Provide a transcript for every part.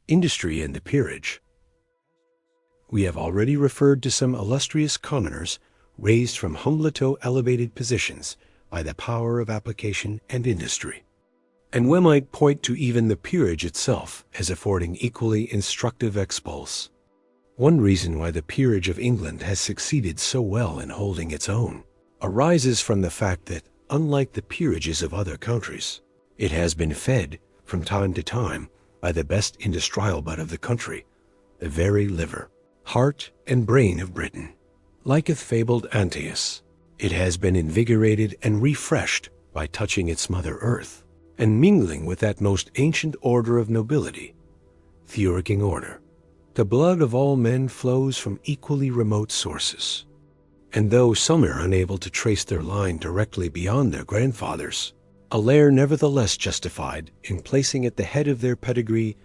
Industry and the peerage. We have already referred to some illustrious commoners raised from humbler to elevated positions by the power of application and industry. And we might point to even the peerage itself as affording equally instructive expulse. One reason why the peerage of England has succeeded so well in holding its own arises from the fact that, unlike the peerages of other countries, it has been fed from time to time by the best industrial bud of the country, the very liver, heart, and brain of Britain. Like a fabled Antaeus, it has been invigorated and refreshed by touching its mother earth and mingling with that most ancient order of nobility, the Working Order. The blood of all men flows from equally remote sources, and though some are unable to trace their line directly beyond their grandfathers, are nevertheless justified in placing at the head of their pedigree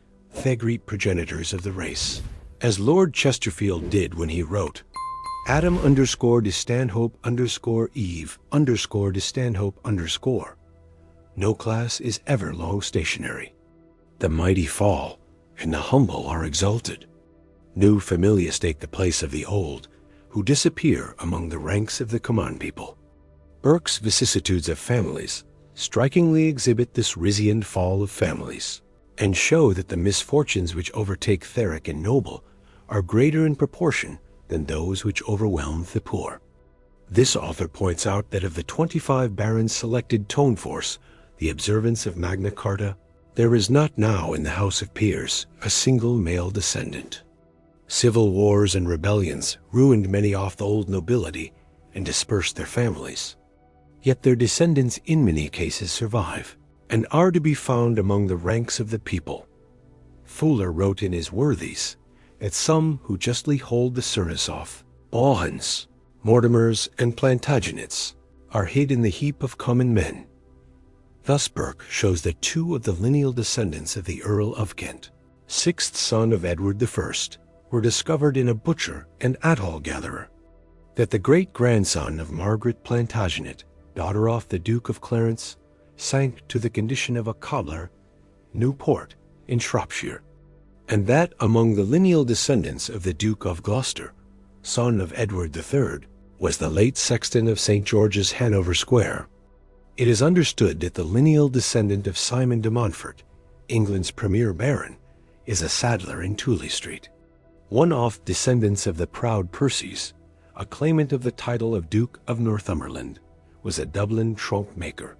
the great progenitors of the race, as Lord Chesterfield did when he wrote, Adam _de Stanhope _Eve _de Stanhope _. No class is ever long stationary. The mighty fall, and the humble are exalted. New familiars take the place of the old, who disappear among the ranks of the common people. Burke's Vicissitudes of Families strikingly exhibit this Risian fall of families, and show that the misfortunes which overtake Theric and Noble are greater in proportion than those which overwhelm the poor. This author points out that of the 25 barons selected tone force, the observance of Magna Carta, there is not now in the House of Peers a single male descendant. Civil wars and rebellions ruined many off the old nobility and dispersed their families. Yet their descendants in many cases survive, and are to be found among the ranks of the people. Fuller wrote in his Worthies that some who justly hold the service of Bohans, Mortimers, and Plantagenets are hid in the heap of common men. Thus Burke shows that 2 of the lineal descendants of the Earl of Kent, 6th son of Edward I, were discovered in a butcher and athol gatherer, that the great-grandson of Margaret Plantagenet, daughter of the Duke of Clarence, sank to the condition of a cobbler, Newport, in Shropshire, and that among the lineal descendants of the Duke of Gloucester, son of Edward III, was the late sexton of St. George's, Hanover Square. It is understood that the lineal descendant of Simon de Montfort, England's premier baron, is a saddler in Tooley Street. One of descendants of the proud Percys, a claimant of the title of Duke of Northumberland, was a Dublin trunk maker.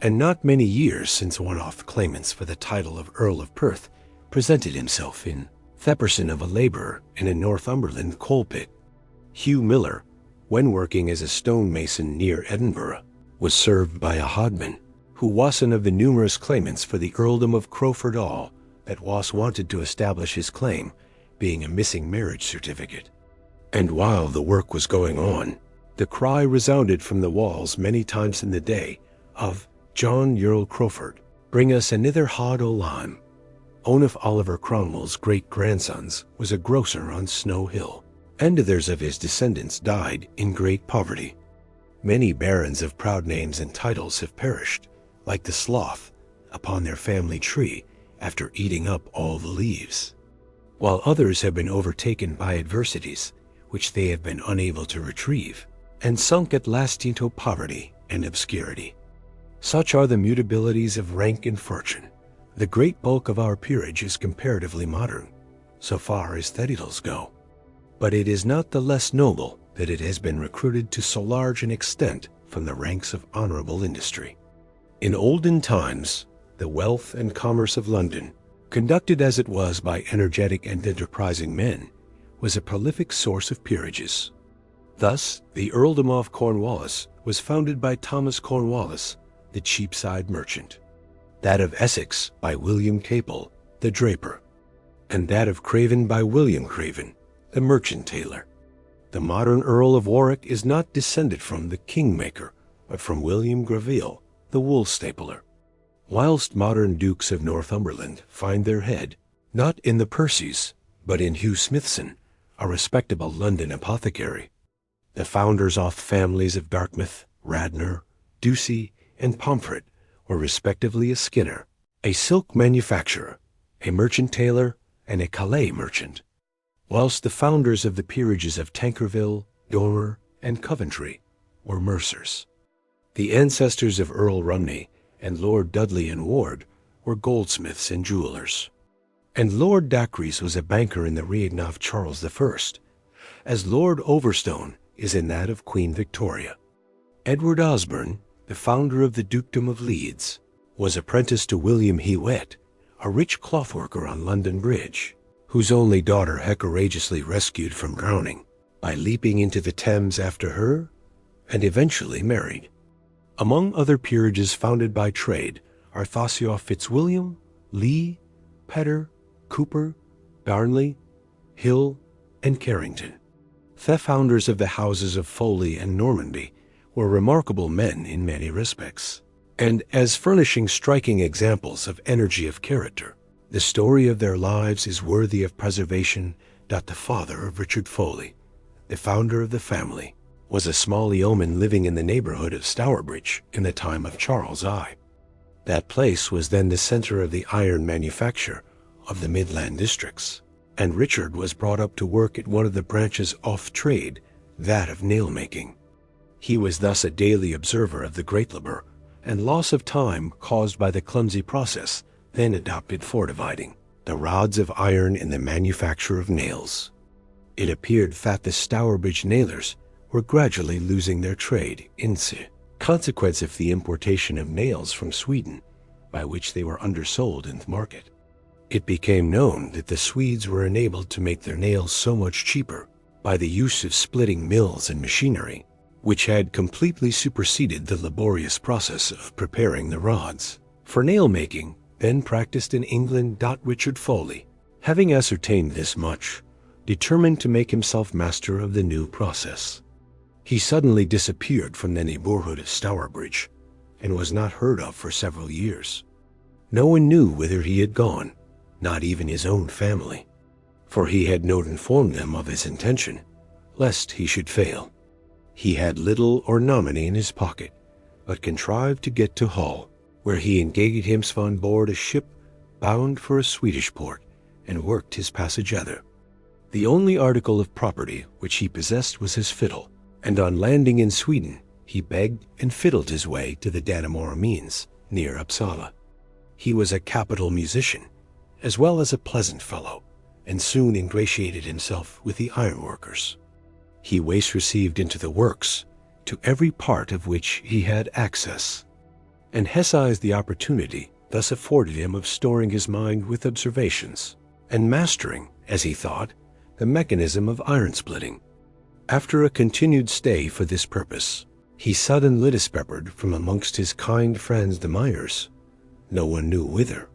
And not many years since one of the claimants for the title of Earl of Perth presented himself in the person of a laborer in a Northumberland coal pit. Hugh Miller, when working as a stonemason near Edinburgh, was served by a hodman, who was one of the numerous claimants for the earldom of Crowford Hall that was wanted to establish his claim, being a missing marriage certificate. And while the work was going on, the cry resounded from the walls many times in the day of John Earl Crowford, bring us anither hod o' lime. One of Oliver Cromwell's great-grandsons was a grocer on Snow Hill, and others of his descendants died in great poverty. Many barons of proud names and titles have perished, like the sloth, upon their family tree after eating up all the leaves, while others have been overtaken by adversities which they have been unable to retrieve, and sunk at last into poverty and obscurity. Such are the mutabilities of rank and fortune. The great bulk of our peerage is comparatively modern, so far as titles go, but it is not the less noble that it has been recruited to so large an extent from the ranks of honorable industry. In olden times, the wealth and commerce of London, conducted as it was by energetic and enterprising men, was a prolific source of peerages. Thus, the earldom of Cornwallis was founded by Thomas Cornwallis, the Cheapside merchant, that of Essex by William Capel, the draper, and that of Craven by William Craven, the merchant tailor. The modern Earl of Warwick is not descended from the kingmaker, but from William Greville, the wool stapler, whilst modern Dukes of Northumberland find their head, not in the Percys, but in Hugh Smithson, a respectable London apothecary. The founders of families of Dartmouth, Radnor, Ducie, and Pomfret were respectively a skinner, a silk manufacturer, a merchant tailor, and a Calais merchant, whilst the founders of the peerages of Tankerville, Dormer, and Coventry were mercers. The ancestors of Earl Rumney and Lord Dudley and Ward were goldsmiths and jewelers. And Lord Dacres was a banker in the reign of Charles I, as Lord Overstone is in that of Queen Victoria. Edward Osborne, the founder of the Dukedom of Leeds, was apprenticed to William Hewett, a rich clothworker on London Bridge, whose only daughter Hector courageously rescued from drowning by leaping into the Thames after her, and eventually married. Among other peerages founded by trade are Thossaw Fitzwilliam, Lee, Petter, Cooper, Darnley, Hill, and Carrington. The founders of the houses of Foley and Normanby were remarkable men in many respects, and as furnishing striking examples of energy of character, the story of their lives is worthy of preservation. The father of Richard Foley, the founder of the family, was a small yeoman living in the neighborhood of Stourbridge in the time of Charles I. That place was then the center of the iron manufacture of the Midland districts, and Richard was brought up to work at one of the branches of trade, that of nail-making. He was thus a daily observer of the great labor and loss of time caused by the clumsy process then adopted for dividing the rods of iron in the manufacture of nails. It appeared that the Stourbridge nailers were gradually losing their trade in consequence of the importation of nails from Sweden, by which they were undersold in the market. It became known that the Swedes were enabled to make their nails so much cheaper by the use of splitting mills and machinery, which had completely superseded the laborious process of preparing the rods for nail-making then practiced in England. Richard Foley, having ascertained this much, determined to make himself master of the new process. He suddenly disappeared from the neighborhood of Stourbridge and was not heard of for several years. No one knew whither he had gone, not even his own family, for he had not informed them of his intention, lest he should fail. He had little or no money in his pocket, but contrived to get to Hull, where he engaged himself on board a ship bound for a Swedish port, and worked his passage thither. The only article of property which he possessed was his fiddle, and on landing in Sweden he begged and fiddled his way to the Dannemora Mines, near Uppsala. He was a capital musician, as well as a pleasant fellow, and soon ingratiated himself with the ironworkers. He was received into the works, to every part of which he had access, and seized the opportunity thus afforded him of storing his mind with observations, and mastering, as he thought, the mechanism of iron splitting. After a continued stay for this purpose, he suddenly disappeared from amongst his kind friends the Myers, no one knew whither.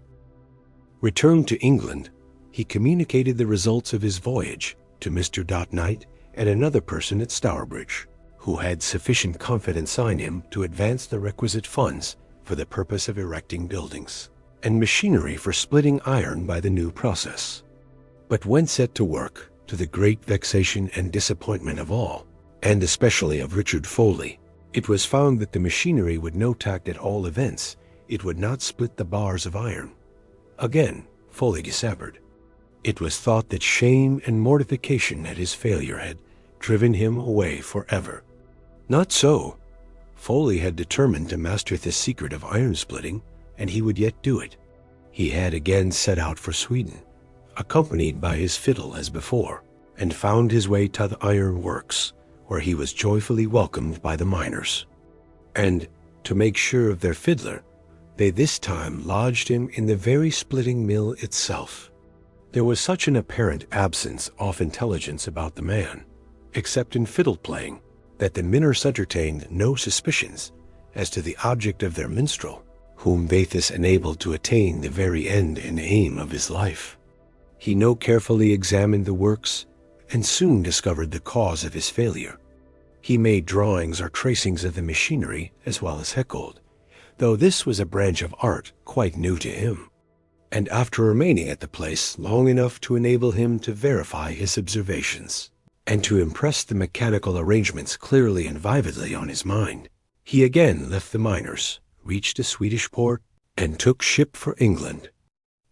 Returned to England, he communicated the results of his voyage to Mr. Knight and another person at Stourbridge, who had sufficient confidence in him to advance the requisite funds for the purpose of erecting buildings and machinery for splitting iron by the new process. But when set to work, to the great vexation and disappointment of all, and especially of Richard Foley, it was found that the machinery would no tact at all events, it would not split the bars of iron. Again, Foley disappeared. It was thought that shame and mortification at his failure had driven him away forever. Not so. Foley had determined to master the secret of iron splitting, and he would yet do it. He had again set out for Sweden, accompanied by his fiddle as before, and found his way to the iron works, where he was joyfully welcomed by the miners. And, to make sure of their fiddler, they this time lodged him in the very splitting mill itself. There was such an apparent absence of intelligence about the man, except in fiddle playing, that the miners entertained no suspicions as to the object of their minstrel, whom they thus enabled to attain the very end and aim of his life. He now carefully examined the works, and soon discovered the cause of his failure. He made drawings or tracings of the machinery as well as heckled, though this was a branch of art quite new to him. And after remaining at the place long enough to enable him to verify his observations, and to impress the mechanical arrangements clearly and vividly on his mind, he again left the miners, reached a Swedish port, and took ship for England.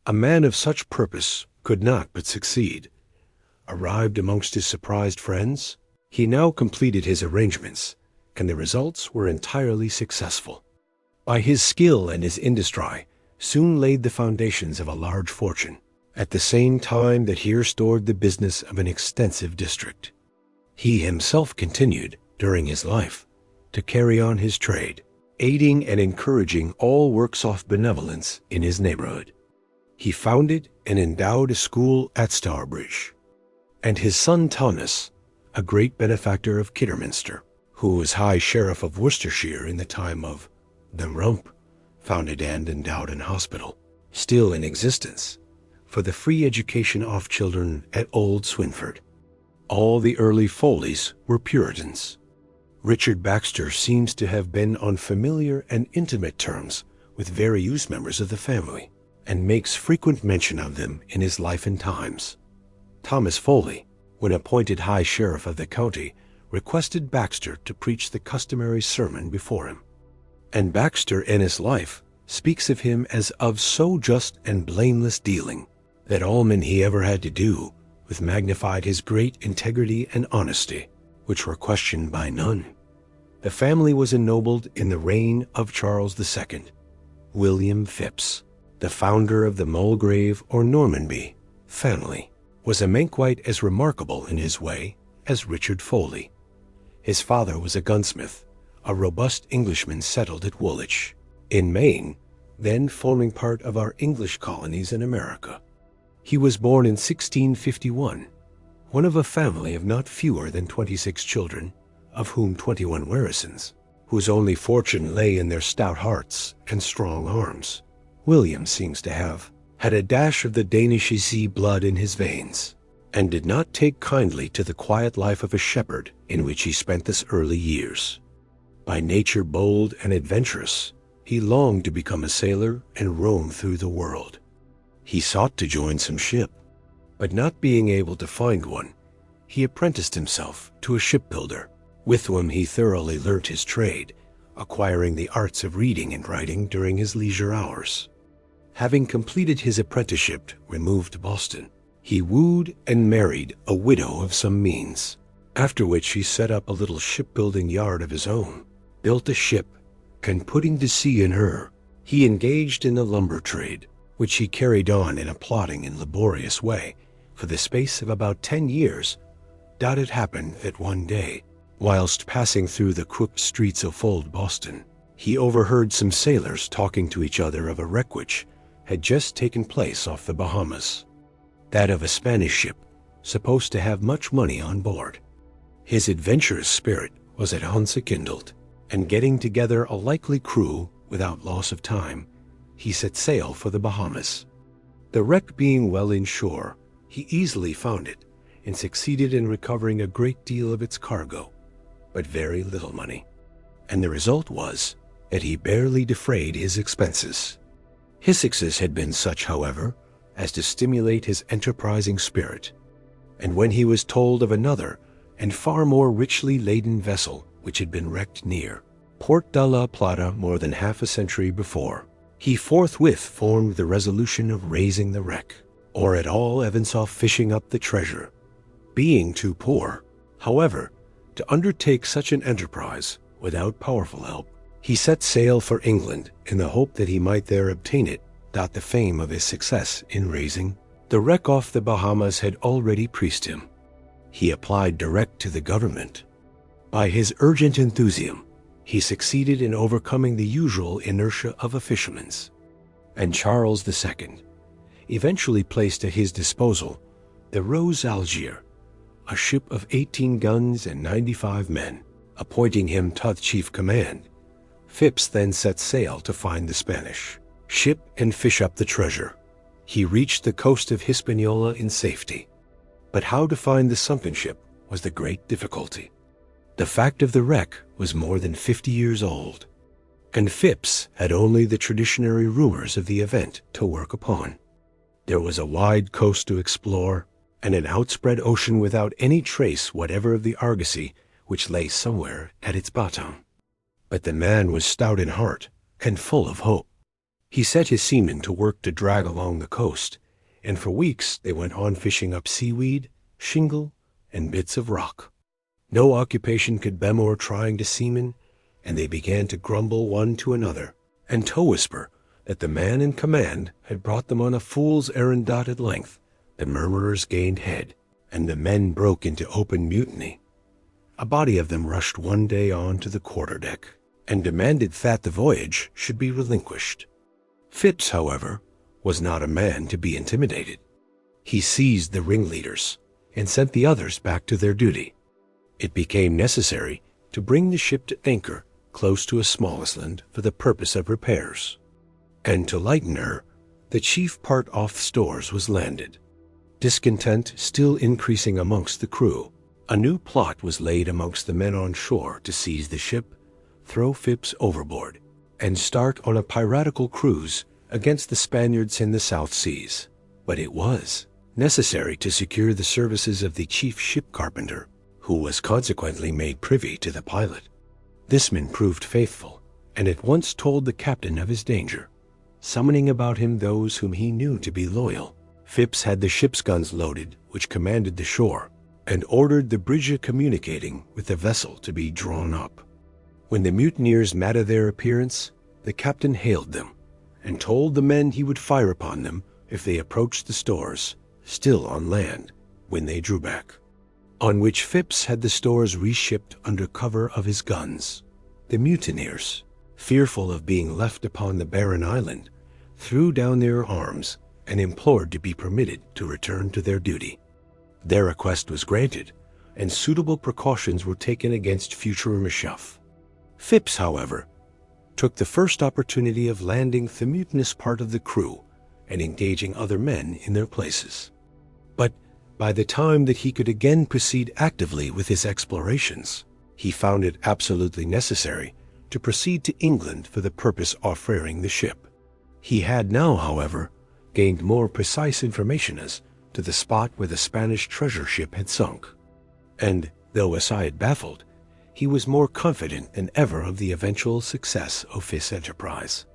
A man of such purpose could not but succeed. Arrived amongst his surprised friends, he now completed his arrangements, and the results were entirely successful. By his skill and his industry, soon laid the foundations of a large fortune, at the same time that he restored the business of an extensive district. He himself continued, during his life, to carry on his trade, aiding and encouraging all works of benevolence in his neighborhood. He founded and endowed a school at Stourbridge, and his son Thomas, a great benefactor of Kidderminster, who was High Sheriff of Worcestershire in the time of the Rump, founded and endowed an hospital, still in existence, for the free education of children at Old Swinford. All the early Foleys were Puritans. Richard Baxter seems to have been on familiar and intimate terms with various members of the family, and makes frequent mention of them in his Life and Times. Thomas Foley, when appointed High Sheriff of the county, requested Baxter to preach the customary sermon before him. And Baxter in his life speaks of him as of so just and blameless dealing, that all men he ever had to do with magnified his great integrity and honesty, which were questioned by none. The family was ennobled in the reign of Charles II. William Phipps, the founder of the Mulgrave or Normanby family, was a Manquite as remarkable in his way as Richard Foley. His father was a gunsmith, a robust Englishman settled at Woolwich, in Maine, then forming part of our English colonies in America. He was born in 1651, one of a family of not fewer than 26 children, of whom 21 Warrisons, whose only fortune lay in their stout hearts and strong arms. William seems to have had a dash of the Danish sea blood in his veins, and did not take kindly to the quiet life of a shepherd in which he spent his early years. By nature bold and adventurous, he longed to become a sailor and roam through the world. He sought to join some ship, but not being able to find one, he apprenticed himself to a shipbuilder, with whom he thoroughly learnt his trade, acquiring the arts of reading and writing during his leisure hours. Having completed his apprenticeship, removed to Boston, he wooed and married a widow of some means, after which he set up a little shipbuilding yard of his own, built a ship, and putting to sea in her, he engaged in the lumber trade, which he carried on in a plodding and laborious way for the space of about 10 years. It happened that one day, whilst passing through the crooked streets of old Boston, he overheard some sailors talking to each other of a wreck which had just taken place off the Bahamas, that of a Spanish ship supposed to have much money on board. His adventurous spirit was at once kindled, and getting together a likely crew without loss of time, he set sail for the Bahamas. The wreck being well inshore, he easily found it, and succeeded in recovering a great deal of its cargo, but very little money, and the result was that he barely defrayed his expenses. His success had been such, however, as to stimulate his enterprising spirit, and when he was told of another and far more richly laden vessel which had been wrecked near Port de la Plata more than half a century before, he forthwith formed the resolution of raising the wreck, or at all events of fishing up the treasure. Being too poor, however, to undertake such an enterprise without powerful help, he set sail for England in the hope that he might there obtain it. The fame of his success in raising the wreck off the Bahamas had already pleased him. He applied direct to the government. By his urgent enthusiasm, he succeeded in overcoming the usual inertia of a fisherman's, and Charles II eventually placed at his disposal the Rose Algier, a ship of 18 guns and 95 men, appointing him to chief command. Phipps then set sail to find the Spanish ship and fish up the treasure. He reached the coast of Hispaniola in safety, but how to find the sunken ship was the great difficulty. The fact of the wreck was more than 50 years old, and Phipps had only the traditionary rumors of the event to work upon. There was a wide coast to explore, and an outspread ocean without any trace whatever of the argosy which lay somewhere at its bottom. But the man was stout in heart and full of hope. He set his seamen to work to drag along the coast, and for weeks they went on fishing up seaweed, shingle, and bits of rock. No occupation could bear more trying to seamen, and they began to grumble one to another, and to whisper that the man in command had brought them on a fool's errand. At length the murmurers gained head, and the men broke into open mutiny. A body of them rushed one day on to the quarterdeck, and demanded that the voyage should be relinquished. Phipps, however, was not a man to be intimidated. He seized the ringleaders, and sent the others back to their duty. It became necessary to bring the ship to anchor close to a small island for the purpose of repairs. And to lighten her, the chief part off stores was landed. Discontent still increasing amongst the crew, a new plot was laid amongst the men on shore to seize the ship, throw Phipps overboard, and start on a piratical cruise against the Spaniards in the South Seas. But it was necessary to secure the services of the chief ship carpenter, who was consequently made privy to the pilot. This man proved faithful, and at once told the captain of his danger, summoning about him those whom he knew to be loyal. Phipps had the ship's guns loaded, which commanded the shore, and ordered the bridge communicating with the vessel to be drawn up. When the mutineers met of their appearance, the captain hailed them, and told the men he would fire upon them if they approached the stores, still on land, when they drew back. On which Phipps had the stores reshipped under cover of his guns. The mutineers, fearful of being left upon the barren island, threw down their arms and implored to be permitted to return to their duty. Their request was granted, and suitable precautions were taken against future mischief. Phipps, however, took the first opportunity of landing the mutinous part of the crew and engaging other men in their places. But by the time that he could again proceed actively with his explorations, he found it absolutely necessary to proceed to England for the purpose of ferrying the ship. He had now, however, gained more precise information as to the spot where the Spanish treasure ship had sunk, and, though aside baffled, he was more confident than ever of the eventual success of his enterprise.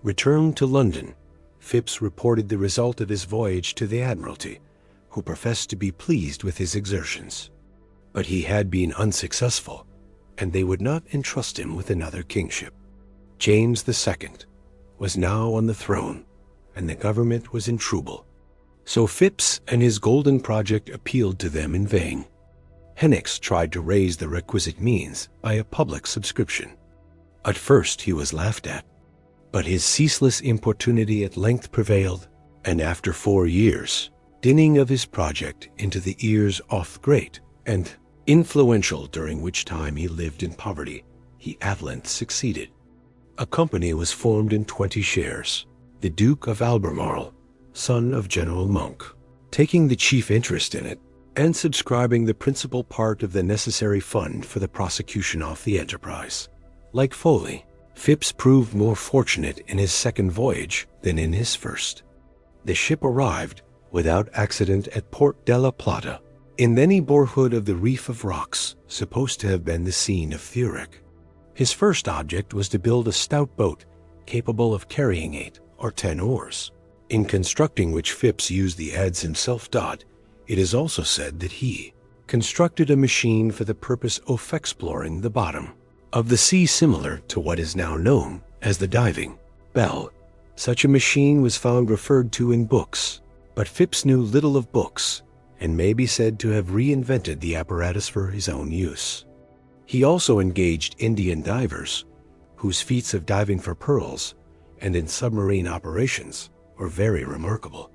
Returned to London, Phipps reported the result of his voyage to the Admiralty, who professed to be pleased with his exertions. But he had been unsuccessful, and they would not entrust him with another kingship. James II was now on the throne, and the government was in trouble. So Phipps and his golden project appealed to them in vain. Henniks tried to raise the requisite means by a public subscription. At first he was laughed at, but his ceaseless importunity at length prevailed, and after 4 years, dinning of his project into the ears of great and influential, during which time he lived in poverty, he at length succeeded. A company was formed in 20 shares, the Duke of Albemarle, son of General Monk, taking the chief interest in it, and subscribing the principal part of the necessary fund for the prosecution of the enterprise. Like Foley, Phipps proved more fortunate in his second voyage than in his first. The ship arrived without accident at Port de la Plata, in the neighborhood of the reef of rocks supposed to have been the scene of PEERAGE. His first object was to build a stout boat capable of carrying 8 or 10 oars, in constructing which Phipps used the adze himself. It is also said that he constructed a machine for the purpose of exploring the bottom of the sea, similar to what is now known as the diving bell. Such a machine was found referred to in books, but Phipps knew little of books and may be said to have reinvented the apparatus for his own use. He also engaged Indian divers, whose feats of diving for pearls and in submarine operations were very remarkable.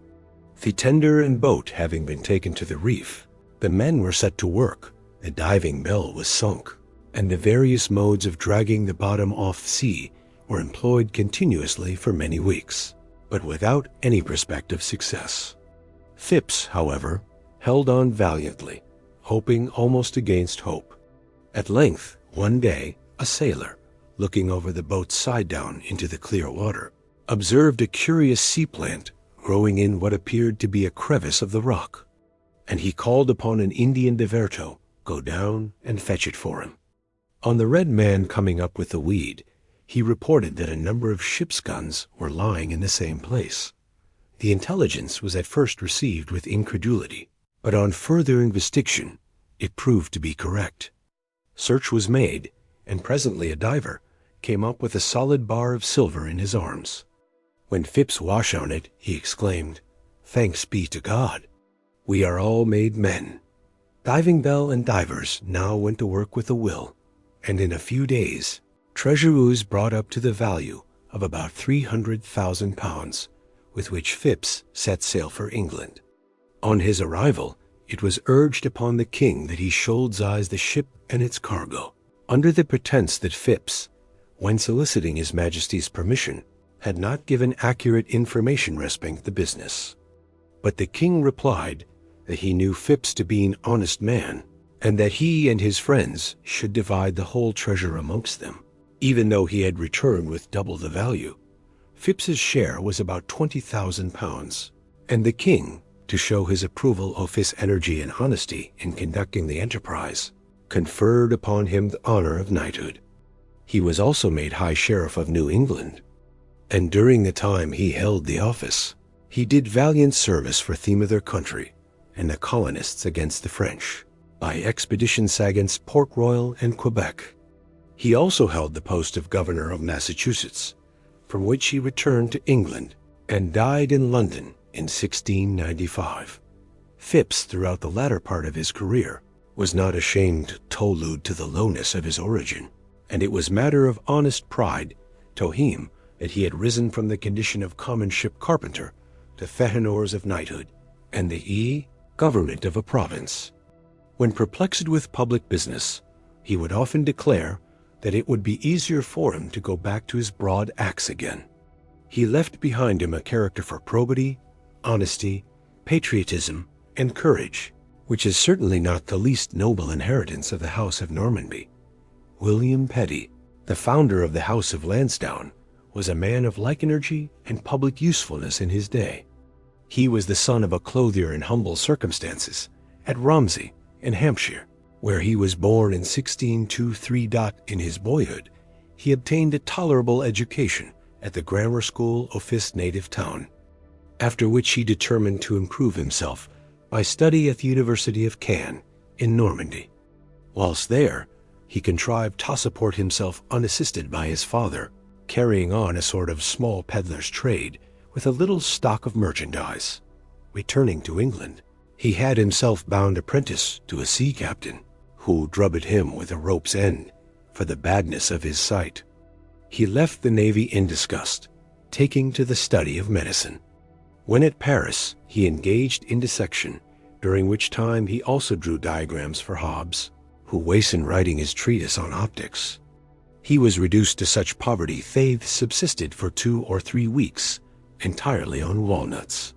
The tender and boat having been taken to the reef, the men were set to work, the diving bell was sunk, and the various modes of dragging the bottom off sea were employed continuously for many weeks, but without any prospect of success. Phipps, however, held on valiantly, hoping almost against hope. At length, one day, a sailor, looking over the boat's side down into the clear water, observed a curious sea plant growing in what appeared to be a crevice of the rock, and he called upon an Indian diverto go down and fetch it for him. On the red man coming up with the weed, he reported that a number of ship's guns were lying in the same place. The intelligence was at first received with incredulity, but on further investigation, it proved to be correct. Search was made, and presently a diver came up with a solid bar of silver in his arms. When Phipps washed on it, he exclaimed, "Thanks be to God! We are all made men." Diving Bell and divers now went to work with a will, and in a few days, treasure was brought up to the value of about £300,000, with which Phipps set sail for England. On his arrival, it was urged upon the king that he shouldseize the ship and its cargo, under the pretense that Phipps, when soliciting his majesty's permission, had not given accurate information respecting the business. But the king replied that he knew Phipps to be an honest man, and that he and his friends should divide the whole treasure amongst them. Even though he had returned with double the value, Phipps's share was about £20,000, and the king, to show his approval of his energy and honesty in conducting the enterprise, conferred upon him the honor of knighthood. He was also made High Sheriff of New England, and during the time he held the office, he did valiant service for theme of their country and the colonists against the French, by expeditions against Port Royal and Quebec. He also held the post of Governor of Massachusetts, from which he returned to England and died in London in 1695. Phipps, throughout the latter part of his career, was not ashamed to allude to the lowness of his origin, and it was matter of honest pride to him that he had risen from the condition of common ship carpenter to fehenours of knighthood, and the government of a province. When perplexed with public business, he would often declare that it would be easier for him to go back to his broad axe again. He left behind him a character for probity, honesty, patriotism, and courage, which is certainly not the least noble inheritance of the House of Normanby. William Petty, the founder of the House of Lansdowne, was a man of like energy and public usefulness in his day. He was the son of a clothier in humble circumstances at Romsey in Hampshire, where he was born in 1623. In his boyhood, he obtained a tolerable education at the grammar school of his native town, after which he determined to improve himself by study at the University of Caen in Normandy. Whilst there, he contrived to support himself unassisted by his father, carrying on a sort of small peddler's trade with a little stock of merchandise. Returning to England, he had himself bound apprentice to a sea captain, who drubbed him with a rope's end for the badness of his sight. He left the navy in disgust, taking to the study of medicine. When at Paris, he engaged in dissection, during which time he also drew diagrams for Hobbes, who wastes in writing his treatise on optics. He was reduced to such poverty that subsisted for 2 or 3 weeks, entirely on walnuts.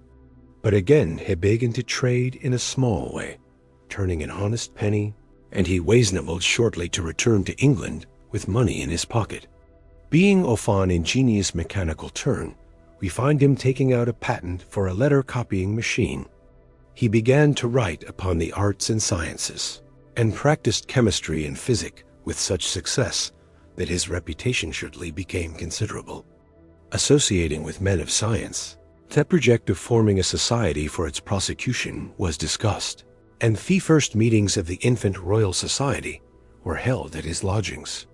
But again he began to trade in a small way, turning an honest penny, and he reasonable shortly to return to England with money in his pocket. Being of an ingenious mechanical turn, we find him taking out a patent for a letter copying machine. He began to write upon the arts and sciences, and practiced chemistry and physic with such success that his reputation shortly became considerable. Associating with men of science, the project of forming a society for its prosecution was discussed, and the first meetings of the Infant Royal Society were held at his lodgings.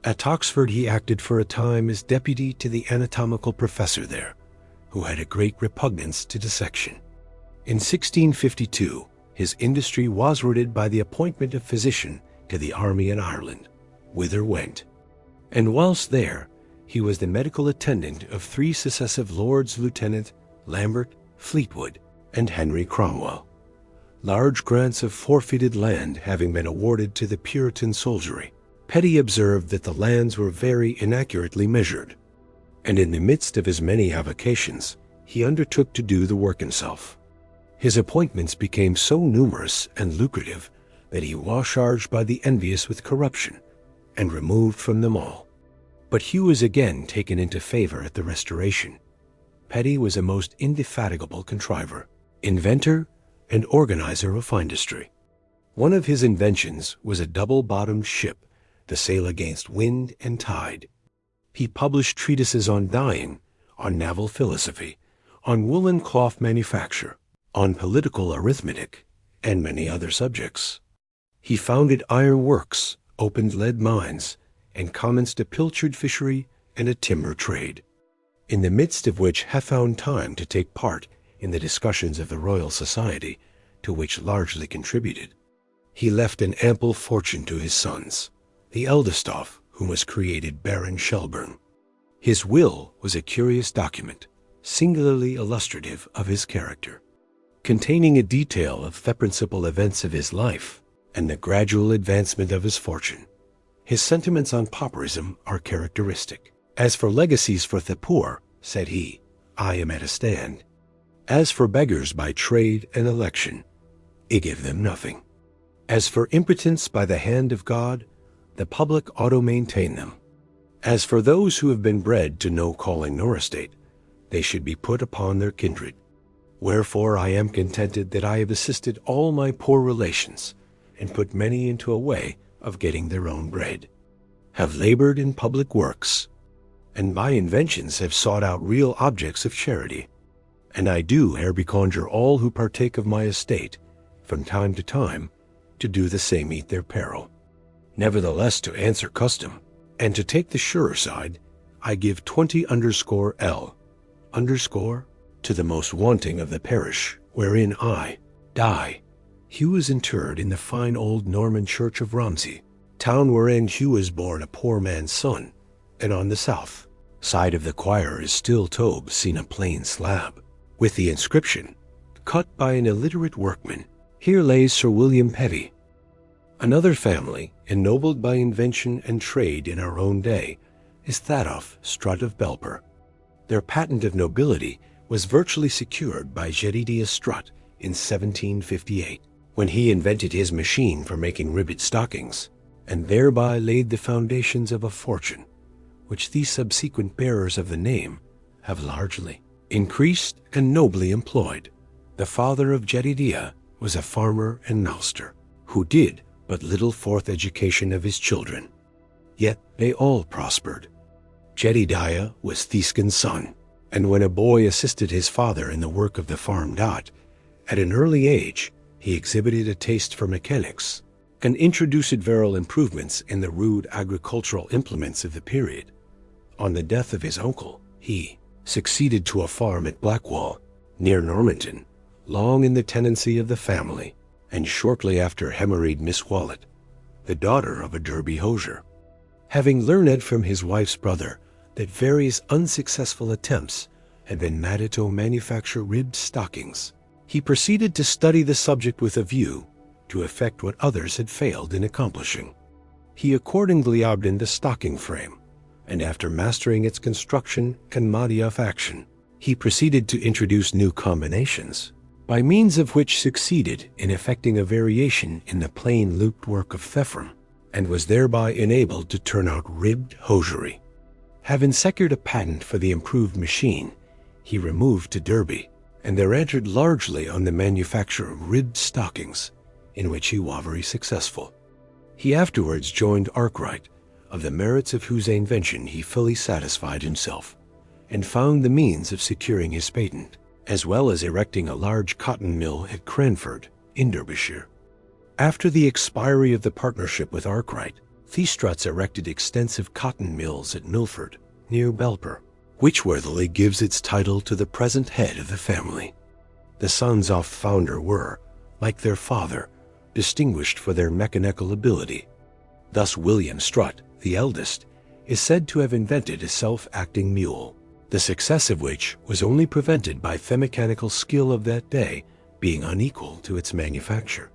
At Oxford he acted for a time as deputy to the anatomical professor there, who had a great repugnance to dissection. In 1652, his industry was rooted by the appointment of physician to the army in Ireland, whither went. And whilst there, he was the medical attendant of 3 successive Lords Lieutenant Lambert, Fleetwood, and Henry Cromwell. Large grants of forfeited land having been awarded to the Puritan soldiery, Petty observed that the lands were very inaccurately measured, and in the midst of his many avocations, he undertook to do the work himself. His appointments became so numerous and lucrative that he was charged by the envious with corruption and removed from them all. But he was again taken into favor at the Restoration. Petty was a most indefatigable contriver, inventor, and organizer of industry. One of his inventions was a double-bottomed ship to sail against wind and tide. He published treatises on dyeing, on naval philosophy, on woolen cloth manufacture, on political arithmetic, and many other subjects. He founded iron works, opened lead mines, and commenced a pilchard fishery and a timber trade, in the midst of which hath found time to take part in the discussions of the Royal Society, to which largely contributed. He left an ample fortune to his sons, the eldest of whom was created Baron Shelburne. His will was a curious document, singularly illustrative of his character, containing a detail of the principal events of his life and the gradual advancement of his fortune. His sentiments on pauperism are characteristic. "As for legacies for the poor," said he, "I am at a stand. As for beggars by trade and election, I give them nothing. As for impotence by the hand of God, the public ought to maintain them. As for those who have been bred to no calling nor estate, they should be put upon their kindred. Wherefore I am contented that I have assisted all my poor relations, and put many into a way of getting their own bread, have labored in public works, and by inventions have sought out real objects of charity. And I do here beconjure all who partake of my estate, from time to time, to do the same eat their peril. Nevertheless, to answer custom, and to take the surer side, I give 20_L_ to the most wanting of the parish wherein I die. Hugh was interred in the fine old Norman church of Romsey, town wherein Hugh was born a poor man's son, and on the south side of the choir is still tobe seen a plain slab, with the inscription, cut by an illiterate workman, "Here lays Sir William Petty." Another family, ennobled by invention and trade in our own day, is that of Strutt of Belper. Their patent of nobility was virtually secured by Jedediah Strutt in 1758, when he invented his machine for making ribbed stockings, and thereby laid the foundations of a fortune, which these subsequent bearers of the name have largely increased and nobly employed. The father of Jedediah was a farmer and master, who did but little forth education of his children. Yet they all prospered. Jedediah was Theskin's son, and when a boy assisted his father in the work of the farm dot, at an early age he exhibited a taste for mechanics, and introduced virile improvements in the rude agricultural implements of the period. On the death of his uncle, he succeeded to a farm at Blackwall, near Normanton, long in the tenancy of the family, and shortly after married Miss Wallet, the daughter of a Derby hosier. Having learned from his wife's brother that various unsuccessful attempts had been made to manufacture ribbed stockings, he proceeded to study the subject with a view to effect what others had failed in accomplishing. He accordingly obtained the stocking frame, and after mastering its construction and mode of action, he proceeded to introduce new combinations, by means of which succeeded in effecting a variation in the plain looped work of Thefram, and was thereby enabled to turn out ribbed hosiery. Having secured a patent for the improved machine, he removed to Derby, and there entered largely on the manufacture of ribbed stockings, in which he was very successful. He afterwards joined Arkwright, of the merits of whose invention he fully satisfied himself, and found the means of securing his patent, as well as erecting a large cotton mill at Cranford, in Derbyshire. After the expiry of the partnership with Arkwright, the Strutts erected extensive cotton mills at Milford, near Belper, which worthily gives its title to the present head of the family. The sons of the founder were, like their father, distinguished for their mechanical ability. Thus William Strutt, the eldest, is said to have invented a self-acting mule, the success of which was only prevented by the mechanical skill of that day being unequal to its manufacture.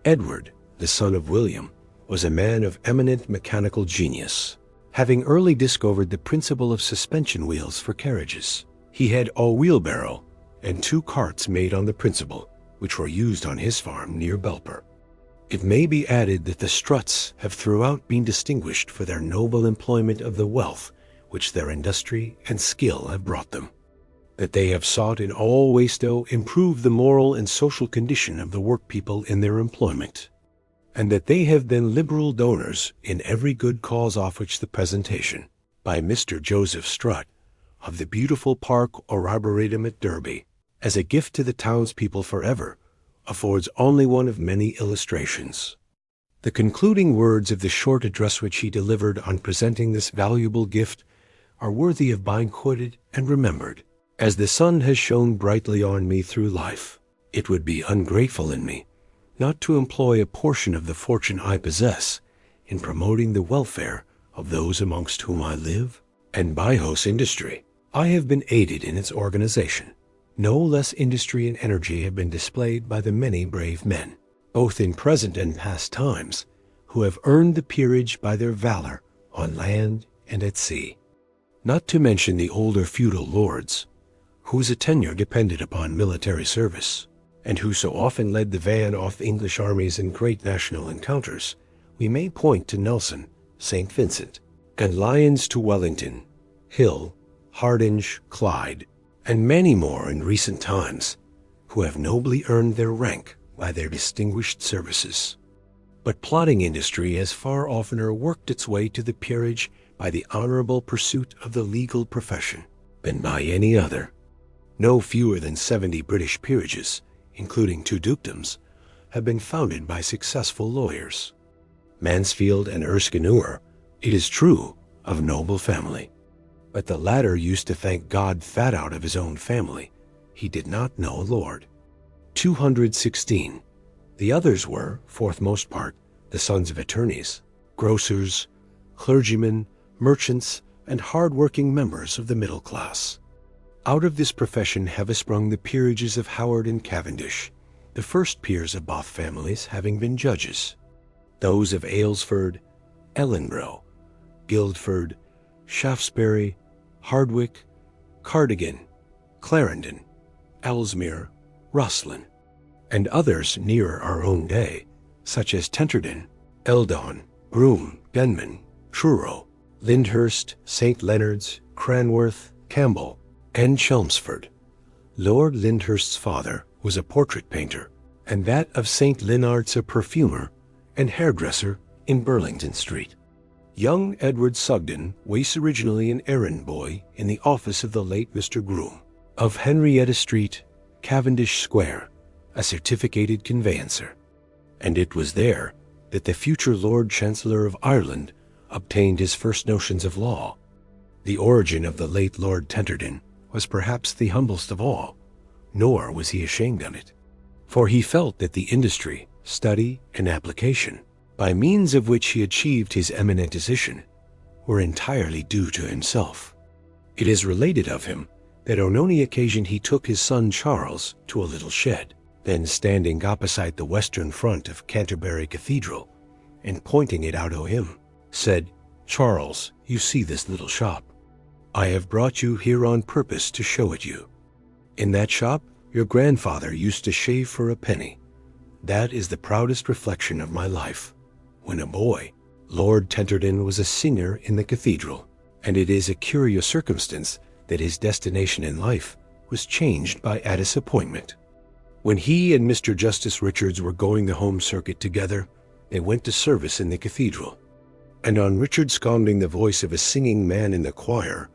Edward, the son of William, was a man of eminent mechanical genius. Having early discovered the principle of suspension wheels for carriages, he had a wheelbarrow and 2 carts made on the principle, which were used on his farm near Belper. It may be added that the Strutts have throughout been distinguished for their noble employment of the wealth which their industry and skill have brought them, that they have sought in all ways to improve the moral and social condition of the workpeople in their employment, and that they have been liberal donors in every good cause of which the presentation, by Mr. Joseph Strutt, of the beautiful park or arboretum at Derby, as a gift to the townspeople forever, affords only one of many illustrations. The concluding words of the short address which he delivered on presenting this valuable gift are worthy of being quoted and remembered. As the sun has shone brightly on me through life, it would be ungrateful in me not to employ a portion of the fortune I possess in promoting the welfare of those amongst whom I live, and by whose industry I have been aided in its organization. No less industry and energy have been displayed by the many brave men, both in present and past times, who have earned the peerage by their valor on land and at sea. Not to mention the older feudal lords, whose tenure depended upon military service, and who so often led the van off English armies in great national encounters, we may point to Nelson, St. Vincent, and Lyons to Wellington, Hill, Hardinge, Clyde, and many more in recent times, who have nobly earned their rank by their distinguished services. But plodding industry has far oftener worked its way to the peerage by the honorable pursuit of the legal profession than by any other. No fewer than 70 British peerages, including 2 dukedoms, have been founded by successful lawyers. Mansfield and Erskine were, it is true, of noble family, but the latter used to thank God fat out of his own family he did not know a lord. 216. The others were, for the most part, the sons of attorneys, grocers, clergymen, merchants, and hard-working members of the middle class. Out of this profession have sprung the peerages of Howard and Cavendish, the first peers of both families having been judges. Those of Aylesford, Ellenborough, Guildford, Shaftesbury, Hardwicke, Cardigan, Clarendon, Ellesmere, Rosslyn, and others nearer our own day, such as Tenterden, Eldon, Broome, Denman, Truro, Lyndhurst, St. Leonard's, Cranworth, Campbell, and Chelmsford. Lord Lyndhurst's father was a portrait painter, and that of St. Leonard's a perfumer and hairdresser in Burlington Street. Young Edward Sugden was originally an errand boy in the office of the late Mr. Groom, of Henrietta Street, Cavendish Square, a certificated conveyancer, and it was there that the future Lord Chancellor of Ireland obtained his first notions of law. The origin of the late Lord Tenterden was perhaps the humblest of all, nor was he ashamed of it, for he felt that the industry, study, and application, by means of which he achieved his eminent position, were entirely due to himself. It is related of him that on any occasion he took his son Charles to a little shed, then standing opposite the western front of Canterbury Cathedral, and pointing it out to him, said, "Charles, you see this little shop. I have brought you here on purpose to show it you. In that shop your grandfather used to shave for a penny. That is the proudest reflection of my life. When a boy, Lord Tenterden was a singer in the cathedral, and it is a curious circumstance that his destination in life was changed by a disappointment. When he and Mr. Justice Richards were going the home circuit together, they went to service in the cathedral, and on Richard seconding the voice of a singing man in the choir,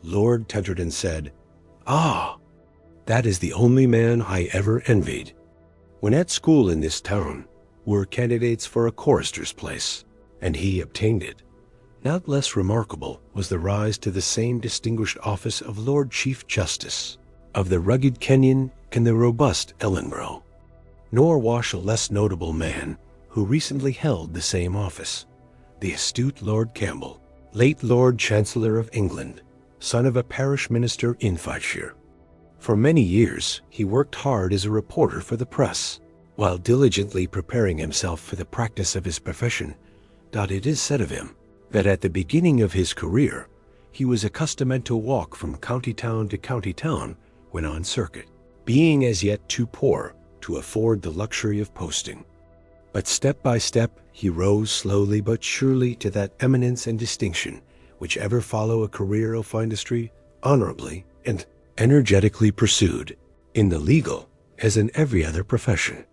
Lord Tenterden said, 'Ah, that is the only man I ever envied.' When at school in this town, were candidates for a chorister's place, and he obtained it. Not less remarkable was the rise to the same distinguished office of Lord Chief Justice, of the rugged Kenyon and the robust Ellenborough. Nor was a less notable man who recently held the same office, the astute Lord Campbell, late Lord Chancellor of England, son of a parish minister in Fifeshire. For many years he worked hard as a reporter for the press, while diligently preparing himself for the practice of his profession. It is said of him that at the beginning of his career he was accustomed to walk from county town to county town when on circuit, being as yet too poor to afford the luxury of posting. But step by step he rose slowly but surely to that eminence and distinction which ever follow a career of industry, honorably and energetically pursued, in the legal as in every other profession.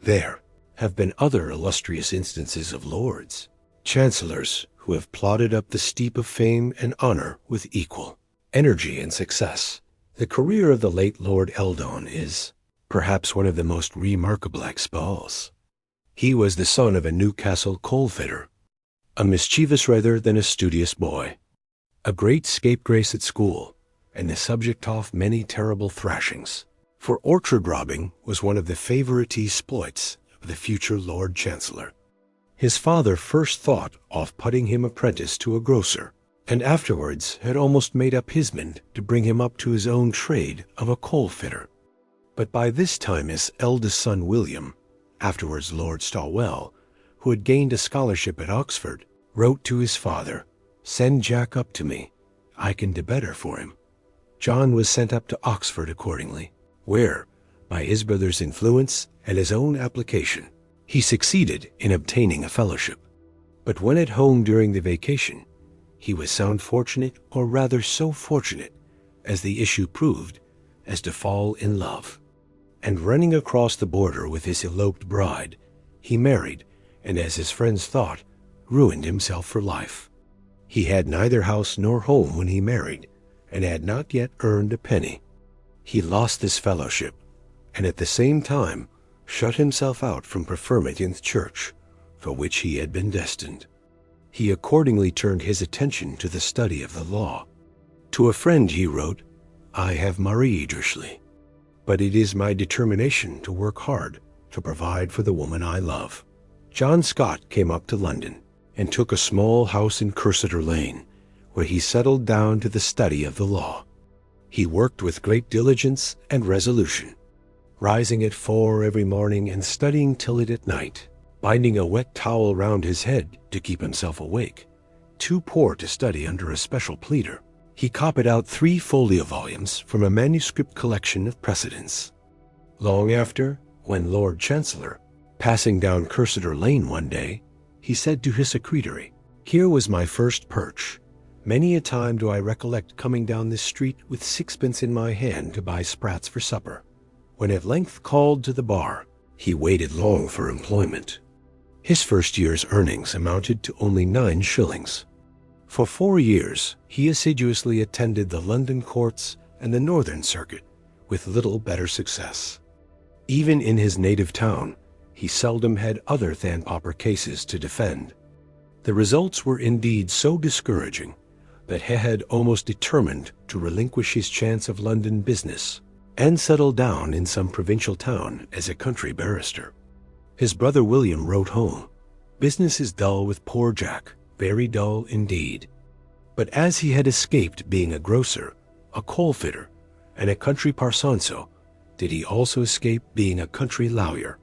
There have been other illustrious instances of lords, chancellors, who have plodded up the steep of fame and honor with equal energy and success. The career of the late Lord Eldon is perhaps one of the most remarkable expels. He was the son of a Newcastle coal-fitter, a mischievous rather than a studious boy, a great scapegrace at school, and the subject of many terrible thrashings. For orchard robbing was one of the favorite exploits of the future Lord Chancellor. His father first thought of putting him apprentice to a grocer, and afterwards had almost made up his mind to bring him up to his own trade of a coal-fitter. But by this time his eldest son William, afterwards Lord Stawell, who had gained a scholarship at Oxford, wrote to his father, "Send Jack up to me. I can do better for him." John was sent up to Oxford accordingly, where, by his brother's influence and his own application, he succeeded in obtaining a fellowship. But when at home during the vacation, he was sound fortunate, or rather so fortunate, as the issue proved, as to fall in love. And running across the border with his eloped bride, he married, and as his friends thought, ruined himself for life. He had neither house nor home when he married, and had not yet earned a penny. He lost this fellowship, and at the same time shut himself out from preferment in the church, for which he had been destined. He accordingly turned his attention to the study of the law. To a friend he wrote, "I have married richly, but it is my determination to work hard to provide for the woman I love." John Scott came up to London and took a small house in Cursitor Lane, where he settled down to the study of the law. He worked with great diligence and resolution, rising at 4 every morning and studying till it at night, binding a wet towel round his head to keep himself awake. Too poor to study under a special pleader, he copied out 3 folio volumes from a manuscript collection of precedents. Long after, when Lord Chancellor, passing down Cursitor Lane one day, he said to his secretary, "Here was my first perch. Many a time do I recollect coming down this street with 6pence in my hand to buy sprats for supper. When at length called to the bar, he waited long for employment." His first year's earnings amounted to only 9 shillings. For 4 years he assiduously attended the London courts and the Northern Circuit, with little better success. Even in his native town, he seldom had other than pauper cases to defend. The results were indeed so discouraging that he had almost determined to relinquish his chance of London business and settle down in some provincial town as a country barrister. His brother William wrote home, "Business is dull with poor Jack, very dull indeed." But as he had escaped being a grocer, a coal-fitter, and a country parsonso, did he also escape being a country lawyer.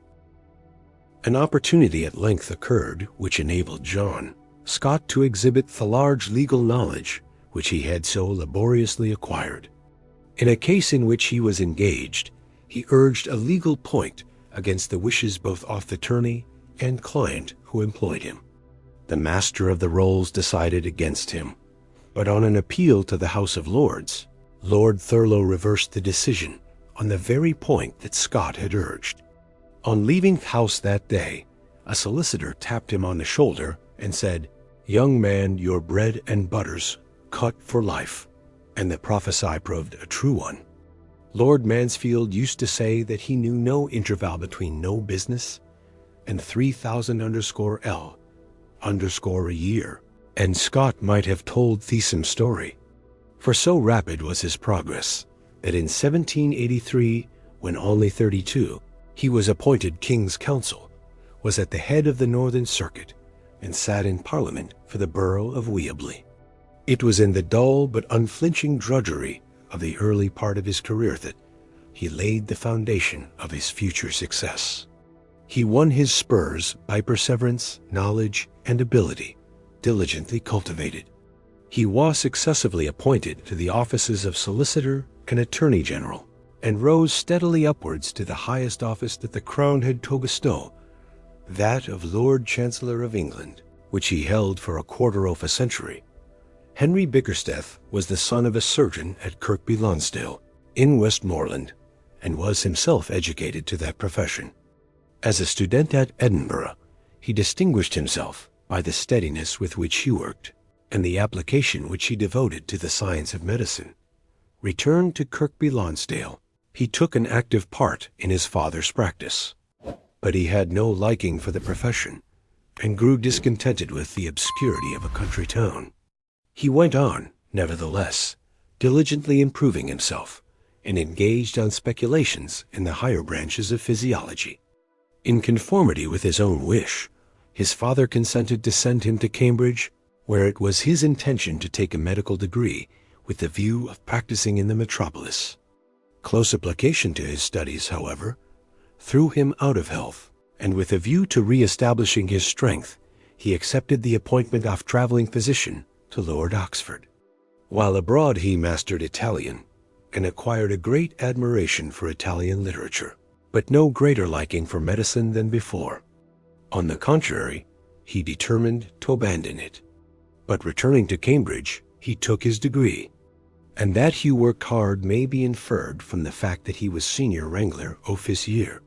An opportunity at length occurred which enabled John Scott to exhibit the large legal knowledge which he had so laboriously acquired. In a case in which he was engaged, he urged a legal point against the wishes both of the attorney and client who employed him. The Master of the Rolls decided against him, but on an appeal to the House of Lords, Lord Thurlow reversed the decision on the very point that Scott had urged. On leaving the House that day, a solicitor tapped him on the shoulder and said, "Young man, your bread and butter's cut for life," and the prophecy proved a true one. Lord Mansfield used to say that he knew no interval between no business and 3000_L_ a year, and Scott might have told Theesam's story. For so rapid was his progress that in 1783, when only 32, he was appointed King's Counsel, was at the head of the Northern Circuit, and sat in Parliament for the borough of Weobley. It was in the dull but unflinching drudgery of the early part of his career that he laid the foundation of his future success. He won his spurs by perseverance, knowledge, and ability, diligently cultivated. He was successively appointed to the offices of Solicitor and Attorney General, and rose steadily upwards to the highest office that the Crown had to bestow, that of Lord Chancellor of England, which he held for a quarter of a century. Henry Bickersteth was the son of a surgeon at Kirkby Lonsdale, in Westmoreland, and was himself educated to that profession. As a student at Edinburgh, he distinguished himself by the steadiness with which he worked, and the application which he devoted to the science of medicine. returned to Kirkby Lonsdale. He took an active part in his father's practice, but he had no liking for the profession and grew discontented with the obscurity of a country town. He went on, nevertheless, diligently improving himself, and engaged on speculations in the higher branches of physiology. In conformity with his own wish, his father consented to send him to Cambridge, where it was his intention to take a medical degree with the view of practicing in the metropolis. Close application to his studies, however, threw him out of health, and with a view to re-establishing his strength, he accepted the appointment of traveling physician to Lord Oxford. While abroad he mastered Italian and acquired a great admiration for Italian literature, but no greater liking for medicine than before. On the contrary, he determined to abandon it. But returning to Cambridge, he took his degree, and that he worked hard may be inferred from the fact that he was senior wrangler officier.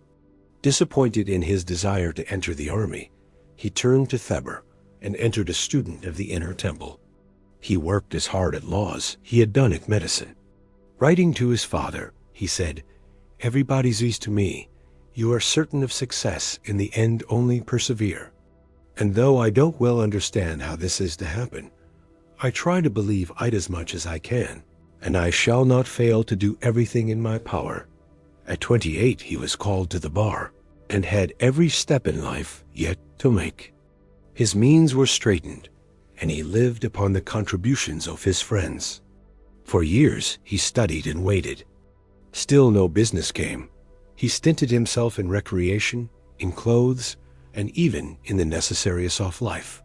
Disappointed in his desire to enter the army, he turned to Theber and entered a student of the Inner Temple. He worked as hard at laws he had done at medicine. Writing to his father, he said, "Everybody's easy to me. You are certain of success in the end, only persevere. And though I don't well understand how this is to happen, I try to believe it as much as I can, and I shall not fail to do everything in my power." At 28 he was called to the bar, and had every step in life yet to make. His means were straitened, and he lived upon the contributions of his friends. For years he studied and waited. Still no business came. He stinted himself in recreation, in clothes, and even in the necessaries of life,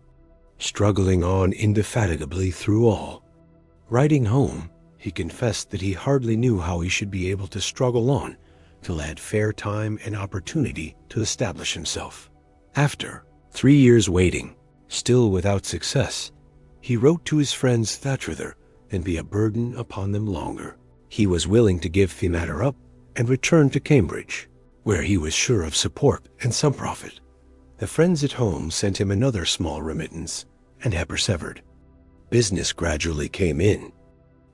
struggling on indefatigably through all. Writing home, he confessed that he hardly knew how he should be able to struggle on till he had fair time and opportunity to establish himself. After 3 years waiting, still without success, he wrote to his friends that rather than be a burden upon them longer, he was willing to give the matter up and return to Cambridge, where he was sure of support and some profit. The friends at home sent him another small remittance, and had persevered. Business gradually came in.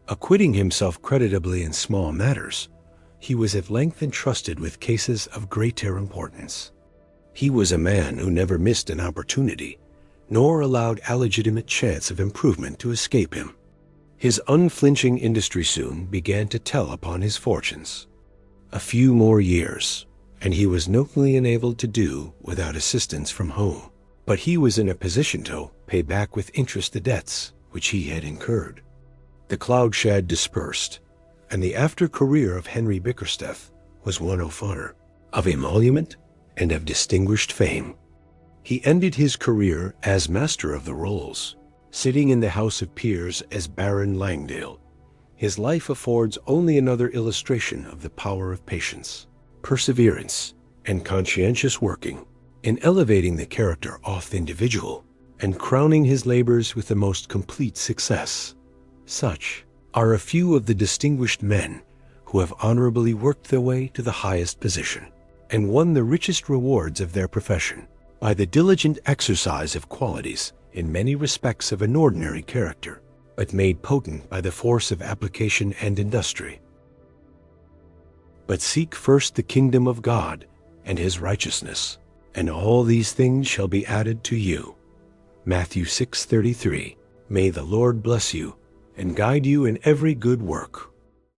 Acquitting himself creditably in small matters, he was at length entrusted with cases of greater importance. He was a man who never missed an opportunity, nor allowed a legitimate chance of improvement to escape him. His unflinching industry soon began to tell upon his fortunes. A few more years, and he was notably enabled to do without assistance from home. But he was in a position to pay back with interest the debts which he had incurred. The cloud shad dispersed, and the after career of Henry Bickersteth was one of honor, of emolument, and of distinguished fame. He ended his career as Master of the Rolls, sitting in the House of Peers as Baron Langdale. His life affords only another illustration of the power of patience, perseverance, and conscientious working in elevating the character of the individual and crowning his labors with the most complete success. Such are a few of the distinguished men who have honorably worked their way to the highest position and won the richest rewards of their profession by the diligent exercise of qualities in many respects of an ordinary character, but made potent by the force of application and industry. But seek first the kingdom of God and his righteousness, and all these things shall be added to you. Matthew 6:33. May the Lord bless you and guide you in every good work.